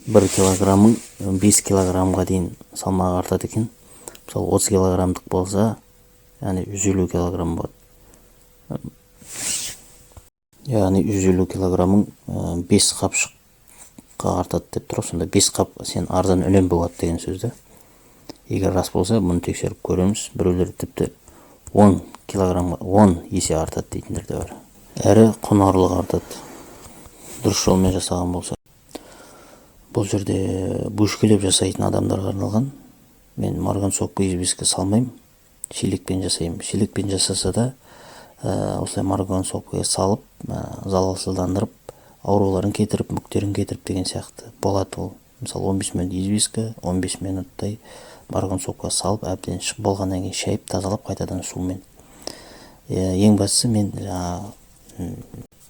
1 килограммың 5 килограммға дейін салмағы артады екен. Мысалы 30 килограммдық болса, яғни 150 килограмм болады. Яғни 150 килограммың 5 қапшыққа артады деп тұр. Сонда 5 қап сен арзан үнем болады деген сөзді. Егер рас болса, бұны тексеріп көреміз. Біреулер тіпті 10 килограммға 10 есе артады дейтіндер де бар. Әрі құнарлығы артады. Дұрыс жолмен жасаған болса. Бұл жерде бөшкелеп жасайтын адамдарға арналған. Мен марганцовка известка салмаймын. Шелекпен жасаймын. Шелекпен жасаса да, осылай марганцовкаға салып, залалсыздандырып, ауруларын кетіріп, мүктерін кетіріп деген сияқты болады ол. Мысалы 15 минут известка, 15 минуттай марганцовкаға салып, әбден шығып болғаннан кейін шайып, тазалап, қайтадан сумен. Ең бастысы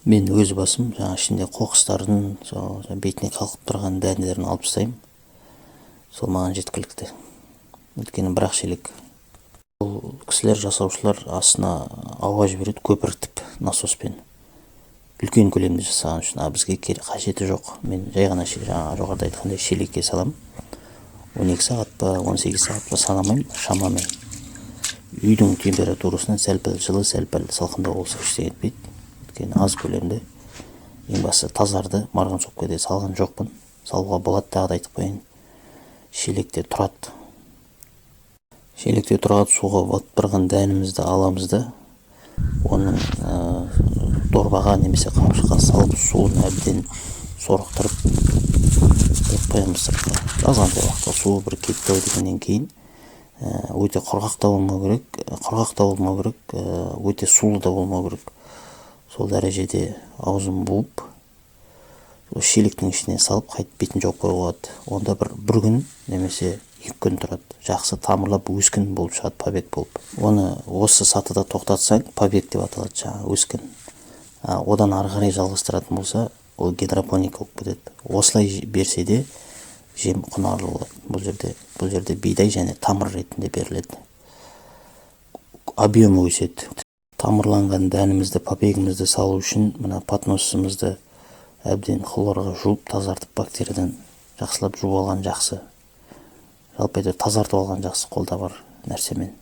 мен өз басым ішінде қоқыстардың бетіне қалқып тұрған дәндерін алып тастаймын. Сол маған жеткілікті. Өйткені бір-ақ шелек. Бұл кісілер, жасаушылар астына ауа жібереді, көпіртіп насоспен. Үлкен көлемде жасаған үшін, бізге қажеті жоқ. Мен жай ғана жоғарыда айтқандай шелекке салам. 12 сағат па, 18 сағат па санамаймын, шамамен. Үйдің температурасынан сәл-пәл жылы, сәл-пәл салқындау болса ештеңе етпейді. Өйткені аз көлемде. Ең бастысы тазарды марганцовкаға салған жоқпын. Салуға болады, тағы да айтып қояйын. Шелекте тұрады. Шелекте тұрады, суға батпырған дәнімізді аламыз да, оның дорбаға немесе қапшыққа салып, суын әбден сорықтырып қоямыз сыртқа. Азғантай уақытта суы бір кетті дегеннен кейін өте құрғақ та болмау керек, өте сулы да болмау керек. Сол дәрежеде аузын буып, шелектің ішіне салып, қайтып бетін жауып қоюға болады. Онда бір күн немесе 2 күн тұрады. Жақсы тамырлап өскін болып шығады, побег болып. Оны осы сатыда тоқтатсаң, побег деп аталады, өскін. Одан ары қарай жалғастыратын болса, ол гидропоника болып кетеді. Осылай берсе де жем құнарлы болады. Бұл жерде бидай және тамыр ретінде беріледі. Объемы өседі. Тамырланған дәнімізді, побегімізді салу үшін мына подносымызды әбден хлорға жуып, тазартып, бактериядан жақсылап жуып алған жақсы. Жалпы тазартып алған жақсы, қолда бар нәрсемен.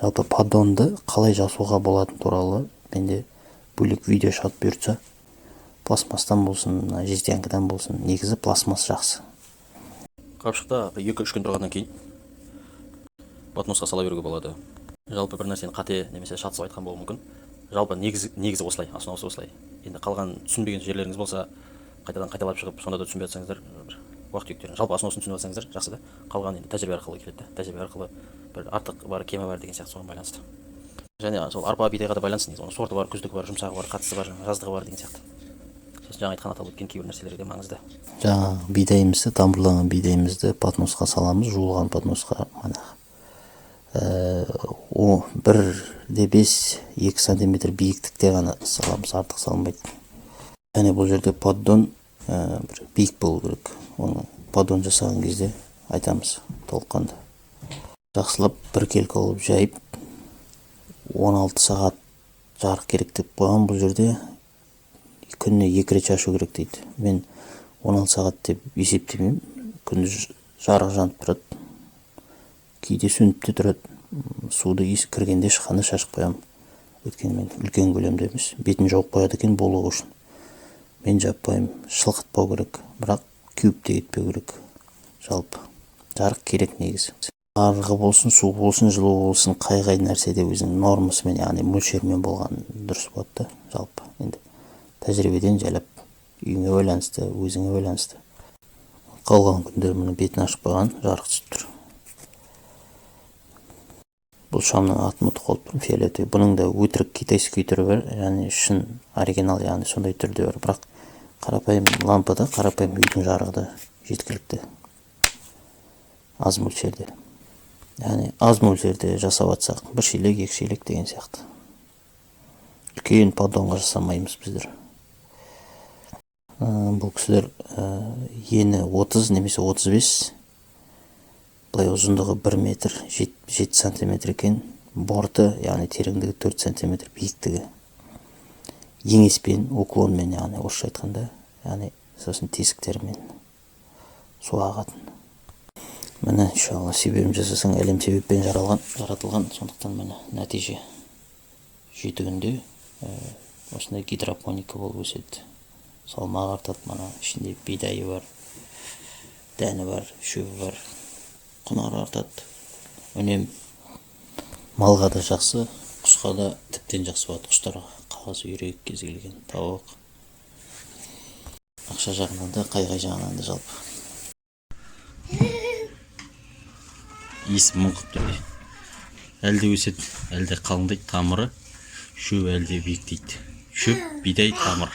Жалпы поддонды қалай жасауға болатын туралы менде бөлек видео шығып бұйыртса, пластмастан болсын, жестянкадан болсын, негізі пластмас жақсы. Қапшықта 2-3 күн тұрғаннан кейін подносқа сала беруге болады. Жалпы бір нәрсені қате немесе шатысып айтқан болуы мүмкін. Жалпы негізі осылай, основасы осылай. Енді қалған түсінбеген жерлеріңіз болса, қайталап шығып, сонда да түсінбей жатсаңыздар, уақыт өткеріңіз. Жалпы основасын түсініп жатсаңыздар, жақсы да. Қалған енді тәжірибе арқылы келеді. Тәжірибе арқылы бір артық бар, кемі бар деген сияқты соған байланысты. Және сол арпа бидайға да байланысты, оның сорты бар, күздігі бар, жұмсағы бар, қатысы бар, жаздығы бар деген сияқты. Сосын жаңа айтқан аталып өткен кейбір нәрселер де маңызды. Бидайымызды, тамырланған бидайымызды подносқа саламыз, жуылған подносқа. 1,5-2 сантиметр биіктікте ғана саламыз, артық салынбайды. Және бұл жерде поддон биік болу керек. Оны поддон жасаған кезде айтамыз толыққанды. Жақсылап бір келкі алып жайып, 16 сағат жарық керек деп қойған. Бұл жерде күніне 2 рет шашу керек дейді. Мен 16 сағат деп есептемеймін. Күндіз жарық жанып тұрады. Кейде сөніп те тұрады. Суды кіргенде шыққанда шашып қоямын. Өйткені мен үлкен көлемде емес, бетін жауып қояды екен болуы үшін. Мен жаппаймын, шылқытпау керек, бірақ күйіп те кетпеу керек. Жалпы жарық керек негізі. Жарығы болсын, су болсын, жылу болсын, қай нәрседе өзінің нормасымен, яғни мөлшермен болған дұрыс болады. Жалпы енді тәжірибеден жайлап үйіңе байланысты, өзіңе байланысты. Қалған күндер мұны бетін ашып қойған, жарық түсіп тұр. Бұл шамның атын ұмытып қалыппын, фиолетовый. Бұның да өтірік китайский түрі бар, яғни шын оригинал, яғни сондай түрде бар. Бірақ қарапайым лампада, қарапайым үйдің жарығы да жеткілікті. Аз мөлшерде. Яғни аз мөлшерде жасап атсақ, 1 шелек, 2 шелек деген сияқты. Үлкен поддонға жасамаймыз біздер. Бұл кісілер ені 30 немесе 35, былай ұзындығы 1 метр 7 сантиметр екен, борты, яғни тереңдігі 4 сантиметр, биіктігі. Еңеспен, уклонмен, яғни орысша айтқанда, яғни сосын тесіктермен. су ағатын. Міне иншалла себебін жасасаң әлем себеппен жаратылған, сондықтан міне нәтиже 7 күнде осындай гидропоника болып өседі. Салмағы артады, мына ішінде бидайы бар, дәні бар, шөбі бар, құнары артады. Үнем малға да жақсы, құсқа да тіптен жақсы болады. Құстарға қағаз, үйрек, кез келген тауық. Ақша жағынан да, қай жағынан да жалпы. Иісі мұңқып тұр. Әлде өседі, әлде қалыңдайды тамыры, шөп әлде биіктейді. Шөп, бидай, тамыр.